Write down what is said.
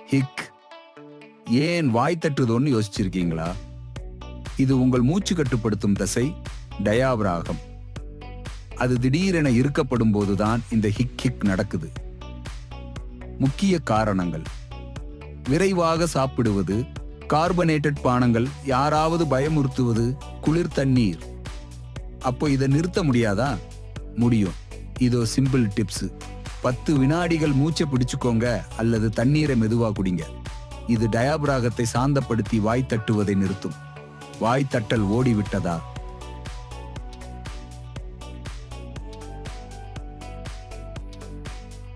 ஹிக். ஏன் வாய் தட்டுதோன்னு யோசிச்சிருக்கீங்களா? இது உங்கள் மூச்சு கட்டுப்படுத்தும் தசை டயாபிராகம். அது திடீரென இருக்கப்படும் போதுதான் இந்த ஹிக் ஹிக் நடக்குது. முக்கிய காரணங்கள்: விரைவாக சாப்பிடுவது, கார்பனேட்டட் பானங்கள், யாராவது பயமுறுத்துவது, குளிர் தண்ணீர். அப்போ இதை நிறுத்த முடியாதா? முடியும். இதோ சிம்பிள் டிப்ஸ். 10 வினாடிகள் மூச்சை பிடிச்சுக்கோங்க அல்லது தண்ணீரை மெதுவா குடிங்க. இது டயாபிராகத்தை சாந்தப்படுத்தி வாய் தட்டுவதை நிறுத்தும். வாய் தட்டல் ஓடிவிட்டதா?